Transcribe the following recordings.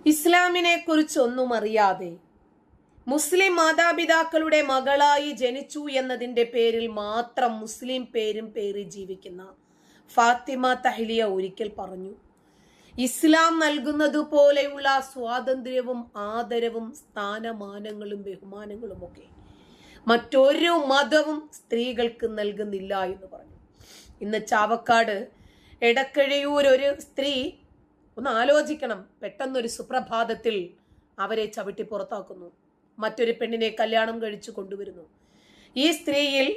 ഇസ്ലാമിനെ കുറിച്ചൊന്നും അറിയാതെ മുസ്ലിം മാതാപിതാക്കളുടെ മകളായി ജനിച്ചു എന്നതിന്റെ പേരിൽ മാത്രം മുസ്ലിം പേരും പേറി ജീവിക്കുന്ന ഫാത്തിമ തഹ്ലിയ ഒരിക്കൽ പറഞ്ഞു, ഇസ്ലാം നൽകുന്നത് പോലെയുള്ള സ്വാതന്ത്ര്യവും ആദരവും സ്ഥാനമാനങ്ങളും ബഹുമാനങ്ങളും ഒക്കെ മറ്റൊരു മതവും സ്ത്രീകൾക്ക് നൽകുന്നില്ല എന്ന് പറഞ്ഞു. ഇന്ന് ചാവക്കാട് എടക്കഴയൂർ ഒരു സ്ത്രീ, ഒന്ന് ആലോചിക്കണം, പെട്ടെന്നൊരു സുപ്രഭാതത്തിൽ അവരെ ചവിട്ടി പുറത്താക്കുന്നു. മറ്റൊരു പെണ്ണിനെ കല്യാണം കഴിച്ചു കൊണ്ടുവരുന്നു. ഈ സ്ത്രീയിൽ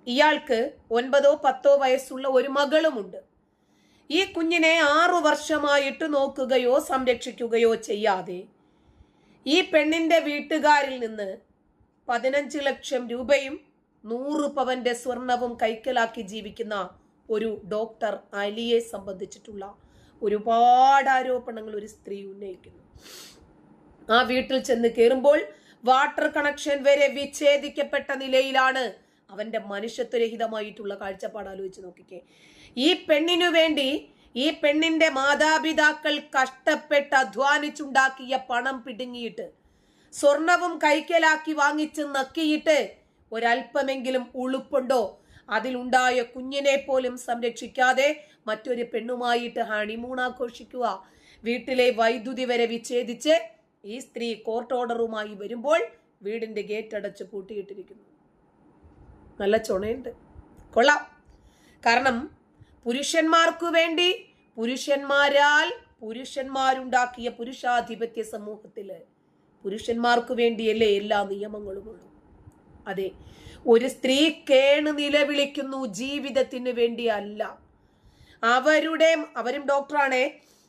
ഇയാൾക്ക് 9-10 വയസ്സുള്ള ഒരു മകളുമുണ്ട്. ഈ കുഞ്ഞിനെ 6 വർഷമായിട്ട് നോക്കുകയോ സംരക്ഷിക്കുകയോ ചെയ്യാതെ ഈ പെണ്ണിന്റെ വീട്ടുകാരിൽ നിന്ന് 15 ലക്ഷം രൂപയും 100 പവന്റെ സ്വർണവും കൈക്കലാക്കി ജീവിക്കുന്ന ഒരു ഡോക്ടർ അലിയെ സംബന്ധിച്ചിട്ടുള്ള ഒരുപാട് ആരോപണങ്ങൾ ഒരു സ്ത്രീ ഉന്നയിക്കുന്നു. ആ വീട്ടിൽ ചെന്ന് കയറുമ്പോൾ വാട്ടർ കണക്ഷൻ വരെ വിച്ഛേദിക്കപ്പെട്ട നിലയിലാണ്. അവന്റെ മനുഷ്യത്വരഹിതമായിട്ടുള്ള കാഴ്ചപ്പാട് ആലോചിച്ച് നോക്കിക്കേ. ഈ പെണ്ണിനു വേണ്ടി ഈ പെണ്ണിന്റെ മാതാപിതാക്കൾ കഷ്ടപ്പെട്ട് അധ്വാനിച്ചുണ്ടാക്കിയ പണം പിടുങ്ങിയിട്ട് സ്വർണവും കൈക്കലാക്കി വാങ്ങിച്ച് നക്കിയിട്ട് ഒരല്പമെങ്കിലും ഉളുപ്പുണ്ടോ? അതിലുണ്ടായ കുഞ്ഞിനെ പോലും സംരക്ഷിക്കാതെ മറ്റൊരു പെണ്ണുമായിട്ട് ഹണിമൂൺ ആഘോഷിക്കുക. വീട്ടിലെ വൈദ്യുതി വരെ വിച്ഛേദിച്ച് ഈ സ്ത്രീ കോർട്ട് ഓർഡറുമായി വരുമ്പോൾ വീടിന്റെ ഗേറ്റ് അടച്ച് പൂട്ടിയിട്ടിരിക്കുന്നു. നല്ല ചുണയുണ്ട്, കൊള്ളാം. കാരണം പുരുഷന്മാർക്കു വേണ്ടി പുരുഷന്മാരാൽ പുരുഷന്മാരുണ്ടാക്കിയ പുരുഷാധിപത്യ സമൂഹത്തില് പുരുഷന്മാർക്കു വേണ്ടിയല്ലേ എല്ലാ നിയമങ്ങളുമുള്ളൂ. അതെ, ഒരു സ്ത്രീ കേണ് നിലവിളിക്കുന്നു, ജീവിതത്തിന് വേണ്ടിയല്ല. അവരും ഡോക്ടറാണേ,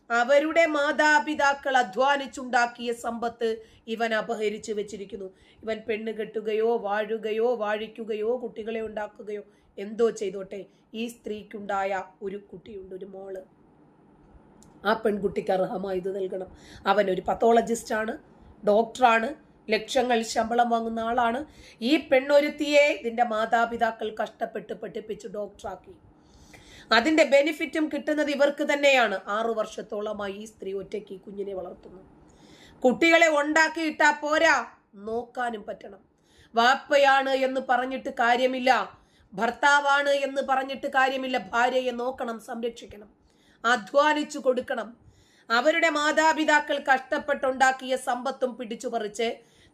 അവരുടെ മാതാപിതാക്കൾ അധ്വാനിച്ചുണ്ടാക്കിയ സമ്പത്ത് ഇവൻ അപഹരിച്ചു വെച്ചിരിക്കുന്നു. ഇവൻ പെണ്ണ് കെട്ടുകയോ വാഴുകയോ വാഴിക്കുകയോ കുട്ടികളെ ഉണ്ടാക്കുകയോ എന്തോ ചെയ്തോട്ടെ, ഈ സ്ത്രീക്കുണ്ടായ ഒരു കുട്ടിയുണ്ട്, ഒരു മോള്. ആ പെൺകുട്ടിക്ക് അർഹമായത് നൽകണം. അവൻ ഒരു പത്തോളജിസ്റ്റ് ആണ്, ഡോക്ടറാണ്, ലക്ഷങ്ങൾ ശമ്പളം വാങ്ങുന്ന ആളാണ്. ഈ പെണ്ണൊരുത്തിയെ ഇതിന്റെ മാതാപിതാക്കൾ കഷ്ടപ്പെട്ട് പഠിപ്പിച്ച് ഡോക്ടറാക്കി. അതിന്റെ ബെനിഫിറ്റും കിട്ടുന്നത് ഇവർക്ക് തന്നെയാണ്. 6 വർഷത്തോളമായി ഈ സ്ത്രീ ഒറ്റയ്ക്ക് കുഞ്ഞിനെ വളർത്തുന്നു. കുട്ടികളെ ഉണ്ടാക്കിയിട്ടാ പോരാ, നോക്കാനും പറ്റണം. വാപ്പയാണ് എന്ന് പറഞ്ഞിട്ട് കാര്യമില്ല, ഭർത്താവാണ് എന്ന് പറഞ്ഞിട്ട് കാര്യമില്ല. ഭാര്യയെ നോക്കണം, സംരക്ഷിക്കണം, അധ്വാനിച്ചു കൊടുക്കണം. അവരുടെ മാതാപിതാക്കൾ കഷ്ടപ്പെട്ടുണ്ടാക്കിയ സമ്പത്തും പിടിച്ചു പറിച്ച്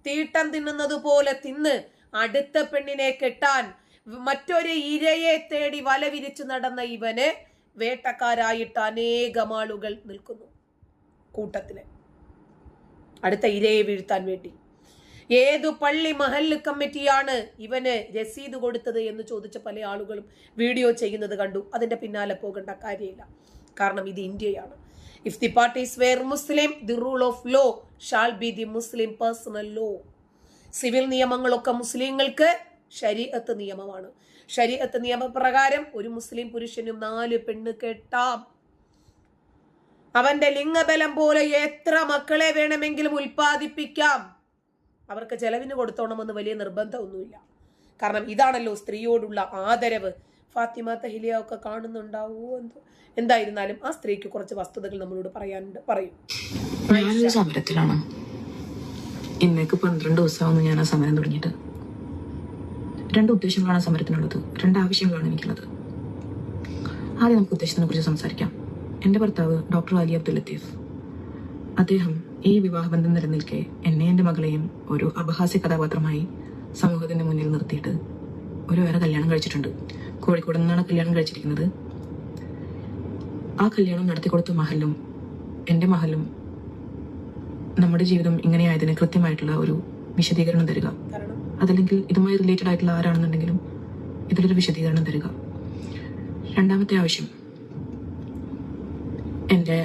തീട്ടം തിന്നുന്നത് പോലെ തിന്ന് അടുത്ത പെണ്ണിനെ കെട്ടാൻ മറ്റൊരു ഇരയെ തേടി വല വിരിച്ചു നടന്ന ഇവന് വേട്ടക്കാരായിട്ട് അനേകം ആളുകൾ നിൽക്കുന്നു കൂട്ടത്തില്, അടുത്ത ഇരയെ വീഴ്ത്താൻ വേണ്ടി. ഏതു പള്ളി മഹല്ല് കമ്മിറ്റിയാണ് ഇവന് രസീത് കൊടുത്തത് എന്ന് ചോദിച്ച പല ആളുകളും വീഡിയോ ചെയ്യുന്നത് കണ്ടു. അതിന്റെ പിന്നാലെ പോകേണ്ട കാര്യമില്ല, കാരണം ഇത് ഇന്ത്യയാണ്. If the parties were Muslim, the rule of law shall be the Muslim personal law. Civil നിയമങ്ങളൊക്കെ മുസ്ലിങ്ങൾക്ക് ശരീഅത്ത് നിയമമാണ്. ശരീഅത്ത് നിയമപ്രകാരം ഒരു മുസ്ലിം പുരുഷനും 4 പെണ്ണ് കെട്ടാം. അവന്റെ ലിംഗബലം പോലെ എത്ര മക്കളെ വേണമെങ്കിലും ഉൽപ്പാദിപ്പിക്കാം. അവർക്ക് ചെലവിന് കൊടുത്തോണമെന്ന് വലിയ നിർബന്ധമൊന്നുമില്ല. കാരണം ഇതാണല്ലോ സ്ത്രീയോടുള്ള ആദരവ്. ഫാത്തിമ തഹ്ലിയ ഒക്കെ കാണുന്നുണ്ടാവോ എന്തോ. എന്തായിരുന്നാലും ആ സ്ത്രീക്ക് കുറച്ച് വസ്തുതകൾ നമ്മളോട് പറയാനുണ്ട്, പറയും. ഞാനൊരു സമരത്തിലാണ്. ഇന്നേക്ക് 12 ദിവസമാകുന്നു ഞാൻ ആ സമരം തുടങ്ങിയിട്ട്. 2 ഉദ്ദേശങ്ങളാണ് സമരത്തിനുള്ളത്, 2 ആവശ്യങ്ങളാണ് എനിക്കുള്ളത്. ആദ്യം നമുക്ക് ഉദ്ദേശത്തിനെ കുറിച്ച് സംസാരിക്കാം. എൻ്റെ ഭർത്താവ് ഡോക്ടർ അലി അബ്ദുൽ ലത്തീഫ്, അദ്ദേഹം ഈ വിവാഹബന്ധം നിലനിൽക്കെ എന്നെ എൻ്റെ മകളെയും ഒരു അപഹാസ്യ കഥാപാത്രമായി സമൂഹത്തിന്റെ മുന്നിൽ നിർത്തിയിട്ട് വേറെ കല്യാണം കഴിച്ചിട്ടുണ്ട്. കോഴിക്കോട് നിന്നാണ് കല്യാണം കഴിച്ചിരിക്കുന്നത്. ആ കല്യാണം നടത്തിക്കൊടുത്ത മഹലും എൻ്റെ മഹലും നമ്മുടെ ജീവിതം ഇങ്ങനെയായതിന് കൃത്യമായിട്ടുള്ള ഒരു വിശദീകരണം തരിക. അതല്ലെങ്കിൽ ഇതുമായി റിലേറ്റഡ് ആയിട്ടുള്ള ആരാണെന്നുണ്ടെങ്കിലും ഇതിലൊരു വിശദീകരണം തരിക. രണ്ടാമത്തെ ആവശ്യം, എൻ്റെ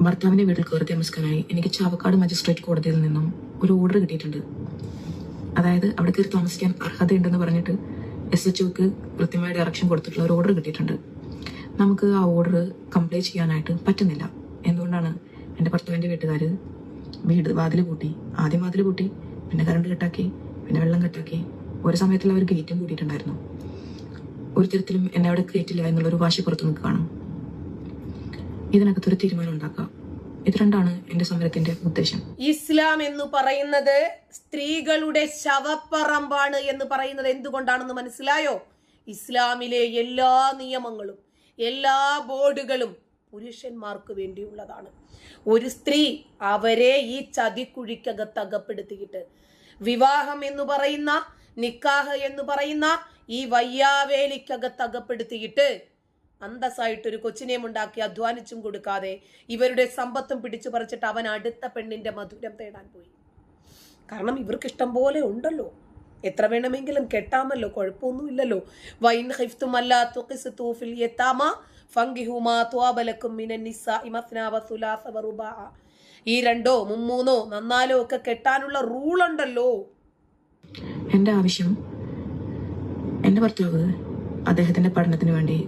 ഭർത്താവിന്റെ വീട്ടിൽ കയറി താമസിക്കാനായി എനിക്ക് ചാവക്കാട് മജിസ്ട്രേറ്റ് കോടതിയിൽ നിന്നും ഒരു ഓർഡർ കിട്ടിയിട്ടുണ്ട്. അതായത് അവിടെ കയറി താമസിക്കാൻ അർഹതയുണ്ടെന്ന് പറഞ്ഞിട്ട് SHOക്ക് കൃത്യമായ ഡയറക്ഷൻ കൊടുത്തിട്ടുള്ള ഒരു ഓർഡർ കിട്ടിയിട്ടുണ്ട്. നമുക്ക് ആ ഓർഡർ കംപ്ലൈ ചെയ്യാനായിട്ട് പറ്റുന്നില്ല. എന്തുകൊണ്ടാണ്? എൻ്റെ ഭർത്താവിൻ്റെ വീട്ടുകാർ വാതിൽ പൂട്ടി, ആദ്യം വാതിൽ പൂട്ടി, പിന്നെ കറണ്ട് കട്ടാക്കി, പിന്നെ വെള്ളം കട്ടാക്കി. ഒരു സമയത്തിൽ അവർ ഗേറ്റും കൂട്ടിയിട്ടുണ്ടായിരുന്നു. ഒരു തരത്തിലും എന്നെ അവിടെ കയറ്റില്ല എന്നുള്ളൊരു വാശി പുറത്തു നിൽക്കുകയാണ്. ഇതിനകത്തൊരു തീരുമാനം ഉണ്ടാക്കുക. ഇത് രണ്ടാണ് എന്റെ സമരത്തിന്റെ ഉദ്ദേശം. ഇസ്ലാം എന്ന് പറയുന്നത് സ്ത്രീകളുടെ ശവപ്പറമ്പാണ് എന്ന് പറയുന്നത് എന്തുകൊണ്ടാണെന്ന് മനസ്സിലായോ? ഇസ്ലാമിലെ എല്ലാ നിയമങ്ങളും എല്ലാ ബോർഡുകളും പുരുഷന്മാർക്ക് വേണ്ടിയുള്ളതാണ്. ഒരു സ്ത്രീ അവരെ ഈ ചതിക്കുഴിക്കകത്ത് അകപ്പെടുത്തിയിട്ട് വിവാഹം എന്ന് പറയുന്ന നിക്കാഹ് എന്ന് പറയുന്ന ഈ വയ്യാവേലിക്കകത്ത് അകപ്പെടുത്തിയിട്ട് അന്തസ്സായിട്ടൊരു കൊച്ചിനെയും ഉണ്ടാക്കി അധ്വാനിച്ചും കൊടുക്കാതെ ഇവരുടെ സമ്പത്തും പിടിച്ചു പറിച്ചിട്ട് അവൻ അടുത്ത പെണ്ണിന്റെ മധുരം തേടാൻ പോയി. കാരണം ഇവർക്ക് ഇഷ്ടം പോലെ ഉണ്ടല്ലോ, എത്ര വേണമെങ്കിലും കെട്ടാമല്ലോ, കുഴപ്പമൊന്നുമില്ലല്ലോ. വൈൻ ഹിഫ്തുമല്ലാ തുഖിസ്തു ഫിൽ യതാമ ഫംഗിഹു മാ ത്വാബലക്കും മിനൻ നിസാഇ മസ്നാ വസുലാസ വറുബാ. ഈ 2 3 4 ഒക്കെ കെട്ടാനുള്ള റൂൾ ഉണ്ടല്ലോ. എന്റെ ആവശ്യം, എന്റെ ഭർത്താവ് അദ്ദേഹത്തിന്റെ പഠനത്തിന് വേണ്ടി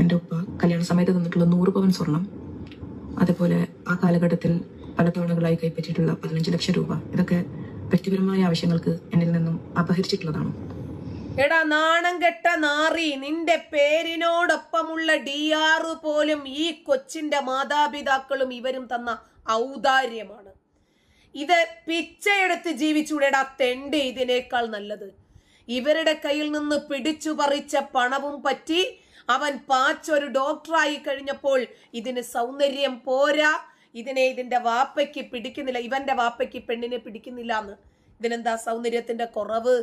എൻ്റെ ഉപ്പ കല്യാണ സമയത്ത് തന്നിട്ടുള്ള 100 പവൻ സ്വർണം, അതേപോലെ ആ കാലഘട്ടത്തിൽ പല തവണകളായി കൈപ്പറ്റിയിട്ടുള്ള 15 ലക്ഷം രൂപ, ഇതൊക്കെ വ്യക്തിപരമായ ആവശ്യങ്ങൾക്ക് എന്നിൽ നിന്നും അപഹരിച്ചിട്ടുള്ളതാണ്. എടാ നാണം കെട്ട നാറി, നിന്റെ പേരിനോടൊപ്പമുള്ള DR പോലും ഈ കൊച്ചിന്റെ മാതാപിതാക്കളും ഇവരും തന്ന ഔദാര്യമാണ്. ഇത് പിച്ചയെടുത്ത് ജീവിച്ചൂടെടാ തെണ്ട്. ഇതിനേക്കാൾ നല്ലത് ഇവരുടെ കയ്യിൽ നിന്ന് പിടിച്ചു പറിച്ച പണവും പറ്റി അവൻ പാച്ചൊരു ഡോക്ടറായി കഴിഞ്ഞപ്പോൾ ഇതിന് സൗന്ദര്യം പോരാ, ഇതിന്റെ വാപ്പയ്ക്ക് പിടിക്കുന്നില്ല, ഇവന്റെ വാപ്പയ്ക്ക് പെണ്ണിനെ പിടിക്കുന്നില്ല എന്ന്. ഇതിനെന്താ സൗന്ദര്യത്തിന്റെ കുറവ്?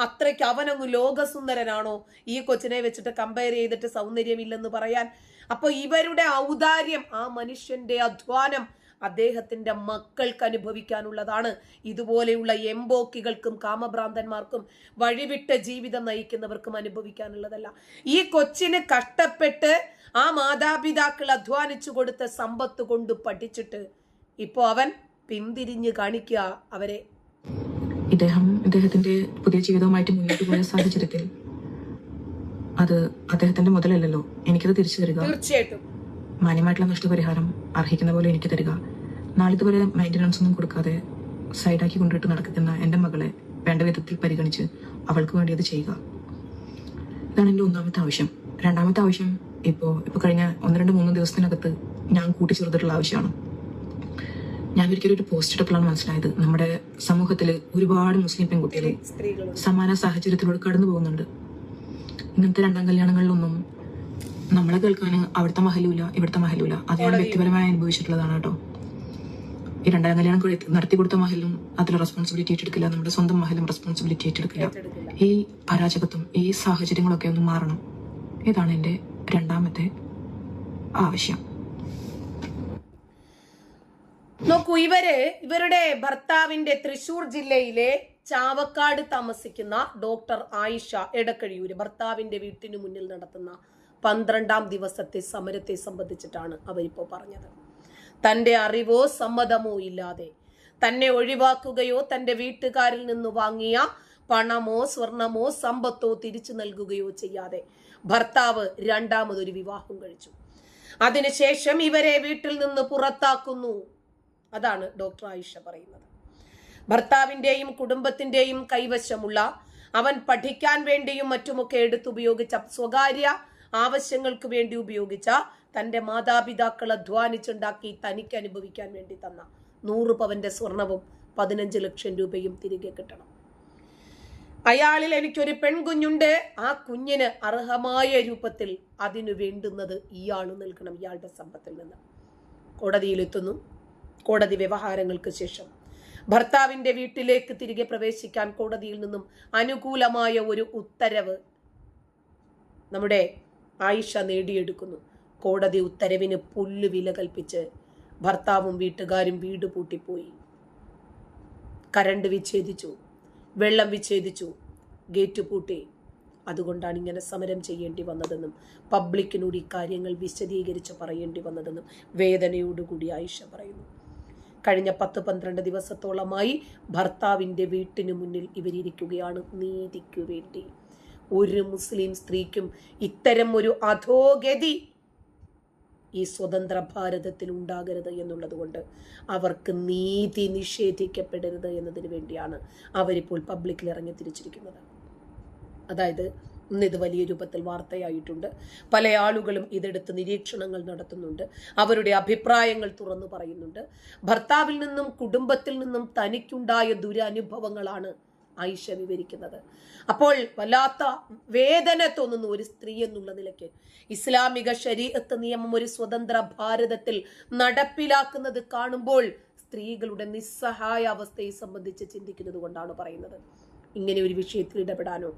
അത്രയ്ക്ക് അവനങ്ങ് ലോകസുന്ദരനാണോ ഈ കൊച്ചിനെ വെച്ചിട്ട് കമ്പയർ ചെയ്തിട്ട് സൗന്ദര്യമില്ലെന്ന് പറയാൻ? അപ്പൊ ഇവരുടെ ഔദാര്യം, ആ മനുഷ്യന്റെ അധ്വാനം അദ്ദേഹത്തിന്റെ മക്കൾക്ക് അനുഭവിക്കാനുള്ളതാണ്. ഇതുപോലെയുള്ള എംബോക്കികൾക്കും കാമഭ്രാന്തന്മാർക്കും വഴിവിട്ട ജീവിതം നയിക്കുന്നവർക്കും അനുഭവിക്കാനുള്ളതല്ല. ഈ കൊച്ചിന് കഷ്ടപ്പെട്ട് ആ മാതാപിതാക്കൾ അധ്വാനിച്ചു കൊടുത്ത സമ്പത്ത് കൊണ്ട് പഠിച്ചിട്ട് ഇപ്പോ അവൻ പിന്തിരിഞ്ഞ് കാണിക്കുക അവരെ. ഇദ്ദേഹത്തിന്റെ പുതിയ ജീവിതവുമായിട്ട് മുന്നോട്ട് പോയ സാഹചര്യത്തിൽ അത് അദ്ദേഹത്തിന്റെ മുതലല്ലല്ലോ, എനിക്കത് തിരിച്ചു തരിക. തീർച്ചയായിട്ടും മാന്യമായിട്ടുള്ള നഷ്ടപരിഹാരം അർഹിക്കുന്ന പോലെ എനിക്ക് തരിക. നാളിതുവരെ മെയിൻ്റനൻസ് ഒന്നും കൊടുക്കാതെ സൈഡാക്കി കൊണ്ടിട്ട് നടക്കുന്ന എൻ്റെ മകളെ വേണ്ട വിധത്തിൽ പരിഗണിച്ച് അവൾക്ക് വേണ്ടി അത് ചെയ്യുക. ഇതാണ് എൻ്റെ ഒന്നാമത്തെ ആവശ്യം. രണ്ടാമത്തെ ആവശ്യം ഇപ്പോൾ കഴിഞ്ഞ 1-2-3 ദിവസത്തിനകത്ത് ഞാൻ കൂട്ടിച്ചേർത്തിട്ടുള്ള ആവശ്യമാണ്. ഞാൻ ഒരിക്കലും ഒരു പോസ്റ്റ് ഇട്ടപ്പോഴാണ് മനസ്സിലായത്, നമ്മുടെ സമൂഹത്തിൽ ഒരുപാട് മുസ്ലിം പെൺകുട്ടികൾ സമാന സാഹചര്യത്തിലൂടെ കടന്നു പോകുന്നുണ്ട്. ഇങ്ങനത്തെ 2ാം കല്യാണങ്ങളിലൊന്നും നമ്മളെ കേൾക്കാൻ അവിടുത്തെ മഹലൂല ഇവിടുത്തെ മഹലൂല. അത് ഞാൻ വ്യക്തിപരമായി അനുഭവിച്ചിട്ടുള്ളതാണ് കേട്ടോ. ഈ 2ാം കല്യാണം നടത്തി കൊടുത്ത മഹലും അതിൽ റെസ്പോൺസിബിലിറ്റി ഏറ്റെടുക്കില്ല, നമ്മുടെ സ്വന്തം മഹലും റെസ്പോൺസിബിലിറ്റി ഏറ്റെടുക്കില്ല. ഈ അരാജകത്വം, ഈ സാഹചര്യങ്ങളൊക്കെ ഒന്ന് മാറണം. ഇതാണ് എൻ്റെ രണ്ടാമത്തെ ആവശ്യം. നോക്കൂ, ഇവരുടെ ഭർത്താവിന്റെ തൃശൂർ ജില്ലയിലെ ചാവക്കാട് താമസിക്കുന്ന ഡോക്ടർ ആയിഷ എടക്കഴിയൂര് ഭർത്താവിന്റെ വീട്ടിനു മുന്നിൽ നടത്തുന്ന 12ാം ദിവസത്തെ സമരത്തെ സംബന്ധിച്ചിട്ടാണ് അവരിപ്പോ പറഞ്ഞത്. തന്റെ അറിവോ സമ്മതമോ ഇല്ലാതെ തന്നെ ഒഴിവാക്കുകയോ തന്റെ വീട്ടുകാരിൽ നിന്ന് വാങ്ങിയ പണമോ സ്വർണമോ സമ്പത്തോ തിരിച്ചു നൽകുകയോ ചെയ്യാതെ ഭർത്താവ് 2ാമതൊരു വിവാഹം കഴിച്ചു. അതിനുശേഷം ഇവരെ വീട്ടിൽ നിന്ന് പുറത്താക്കുന്നു. അതാണ് ഡോക്ടർ ആയിഷ പറയുന്നത്. ഭർത്താവിന്റെയും കുടുംബത്തിന്റെയും കൈവശമുള്ള, അവൻ പഠിക്കാൻ വേണ്ടിയും മറ്റുമൊക്കെ എടുത്തുപയോഗിച്ച, സ്വകാര്യ ആവശ്യങ്ങൾക്ക് വേണ്ടി ഉപയോഗിച്ച തന്റെ മാതാപിതാക്കൾ അധ്വാനിച്ചുണ്ടാക്കി തനിക്ക് അനുഭവിക്കാൻ വേണ്ടി തന്ന 100 പവന്റെ സ്വർണവും 15 ലക്ഷം രൂപയും തിരികെ കിട്ടണം. അയാളിൽ എനിക്കൊരു പെൺകുഞ്ഞുണ്ട്, ആ കുഞ്ഞിന് അർഹമായ രൂപത്തിൽ അതിനു വേണ്ടുന്നത് ഇയാൾ നൽകണം, ഇയാളുടെ സമ്പത്തിൽ നിന്ന്. കോടതിയിലെത്തുന്നു. കോടതി വ്യവഹാരങ്ങൾക്ക് ശേഷം ഭർത്താവിന്റെ വീട്ടിലേക്ക് തിരികെ പ്രവേശിക്കാൻ കോടതിയിൽ നിന്നും അനുകൂലമായ ഒരു ഉത്തരവ് നമ്മുടെ ആയിഷ നേടിയെടുക്കുന്നു. കോടതി ഉത്തരവിന് പുല്ല് വില കൽപ്പിച്ച് ഭർത്താവും വീട്ടുകാരും വീട് പൂട്ടിപ്പോയി. കരണ്ട് വിച്ഛേദിച്ചു, വെള്ളം വിച്ഛേദിച്ചു, ഗേറ്റ് പൂട്ടി. അതുകൊണ്ടാണ് ഇങ്ങനെ സമരം ചെയ്യേണ്ടി വന്നതെന്നും പബ്ലിക്കിനോട് ഈ കാര്യങ്ങൾ വിശദീകരിച്ച് പറയേണ്ടി വന്നതെന്നും വേദനയോടുകൂടി ആയിഷ പറയുന്നു. കഴിഞ്ഞ 10-12 ദിവസത്തോളമായി ഭർത്താവിൻ്റെ വീട്ടിന് മുന്നിൽ ഇവരിയ്ക്കുകയാണ് നീതിക്കു വേണ്ടി. ഒരു മുസ്ലിം സ്ത്രീക്കും ഇത്തരം ഒരു അധോഗതി ഈ സ്വതന്ത്ര ഭാരതത്തിൽ ഉണ്ടാകരുത് എന്നുള്ളത് കൊണ്ട്, അവർക്ക് നീതി നിഷേധിക്കപ്പെടരുത് എന്നതിന് വേണ്ടിയാണ് അവരിപ്പോൾ പബ്ലിക്കിൽ ഇറങ്ങി തിരിച്ചിരിക്കുന്നത്. അതായത് ഇന്നിത് വലിയ രൂപത്തിൽ വാർത്തയായിട്ടുണ്ട്. പല ആളുകളും ഇതെടുത്ത് നിരീക്ഷണങ്ങൾ നടത്തുന്നുണ്ട്, അവരുടെ അഭിപ്രായങ്ങൾ തുറന്നു പറയുന്നുണ്ട്. ഭർത്താവിൽ നിന്നും കുടുംബത്തിൽ നിന്നും തനിക്കുണ്ടായ ദുരനുഭവങ്ങളാണ് ആയിഷ വിവരിക്കുന്നത്. അപ്പോൾ വല്ലാത്ത വേദന തോന്നുന്നു ഒരു സ്ത്രീ എന്നുള്ള നിലയ്ക്ക്. ഇസ്ലാമിക ശരീഅത്ത് നിയമം ഒരു സ്വതന്ത്ര ഭാരതത്തിൽ നടപ്പിലാക്കുന്നത് കാണുമ്പോൾ സ്ത്രീകളുടെ നിസ്സഹായ അവസ്ഥയെ സംബന്ധിച്ച് ചിന്തിക്കുന്നത് കൊണ്ടാണ് പറയുന്നത്. ഇങ്ങനെ ഒരു വിഷയത്തിൽ ഇടപെടാനോ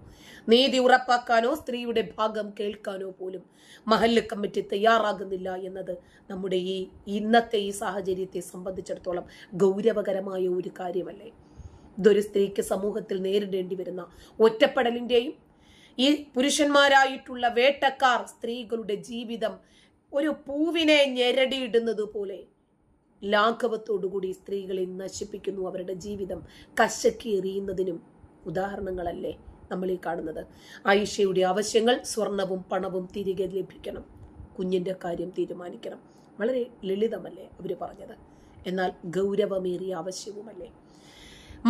നീതി ഉറപ്പാക്കാനോ സ്ത്രീയുടെ ഭാഗം കേൾക്കാനോ പോലും മഹല്ല് കമ്മിറ്റി തയ്യാറാകുന്നില്ല എന്നത് നമ്മുടെ ഈ ഇന്നത്തെ ഈ സാഹചര്യത്തെ സംബന്ധിച്ചിടത്തോളം ഗൗരവകരമായ ഒരു കാര്യമല്ലേ? ഇതൊരു സ്ത്രീക്ക് സമൂഹത്തിൽ നേരിടേണ്ടി വരുന്ന ഒറ്റപ്പെടലിന്റെയും ഈ പുരുഷന്മാരായിട്ടുള്ള വേട്ടക്കാർ സ്ത്രീകളുടെ ജീവിതം ഒരു പൂവിനെ ഞെരടിയിടുന്നത് പോലെ ലാഘവത്തോടുകൂടി സ്ത്രീകളെ നശിപ്പിക്കുന്നു, അവരുടെ ജീവിതം കശക്കി എറിയുന്നതിനും ഉദാഹരണങ്ങളല്ലേ നമ്മൾ ഈ കാണുന്നത്. ആയിഷയുടെ ആവശ്യങ്ങൾ സ്വർണവും പണവും തിരികെ ലഭിക്കണം, കുഞ്ഞിന്റെ കാര്യം തീരുമാനിക്കണം. വളരെ ലളിതമല്ലേ അവര് പറഞ്ഞത്, എന്നാൽ ഗൗരവമേറിയ ആവശ്യവുമല്ലേ.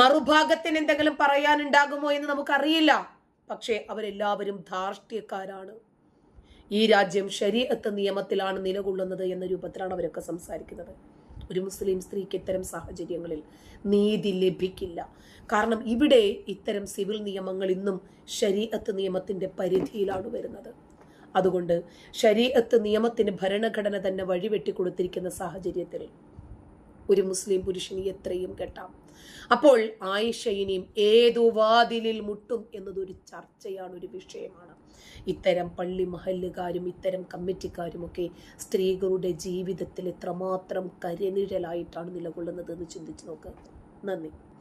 മറുഭാഗത്തിന് എന്തെങ്കിലും പറയാനുണ്ടാകുമോ എന്ന് നമുക്കറിയില്ല. പക്ഷേ അവരെല്ലാവരും ധാർഷ്ട്യക്കാരാണ്. ഈ രാജ്യം ശരീഅത്ത് നിയമത്തിലാണ് നിലകൊള്ളുന്നത് എന്ന രൂപത്തിലാണ് അവരൊക്കെ സംസാരിക്കുന്നത്. ഒരു മുസ്ലിം സ്ത്രീക്ക് ഇത്തരം സാഹചര്യങ്ങളിൽ നീതി ലഭിക്കില്ല. കാരണം ഇവിടെ ഇത്തരം സിവിൽ നിയമങ്ങൾ ഇന്നും ശരീഅത്ത് നിയമത്തിന്റെ പരിധിയിലാണ് വരുന്നത്. അതുകൊണ്ട് ശരീഅത്ത് നിയമത്തിന് ഭരണഘടന തന്നെ വഴിവെട്ടിക്കൊടുത്തിരിക്കുന്ന സാഹചര്യത്തിൽ ഒരു മുസ്ലിം പുരുഷന് എത്രയും കെട്ടാം. അപ്പോൾ ആയിഷ ഇനിയും ഏതു വാതിലിൽ മുട്ടും എന്നതൊരു ചർച്ചയാണ്, ഒരു വിഷയമാണ്. ഇത്തരം പള്ളി മഹല്ലുകാരും ഇത്തരം കമ്മിറ്റിക്കാരുമൊക്കെ സ്ത്രീകളുടെ ജീവിതത്തിൽ എത്രമാത്രം കരിനിഴലായിട്ടാണ് നിലകൊള്ളുന്നത് എന്ന് ചിന്തിച്ചു നോക്കുക. നന്ദി.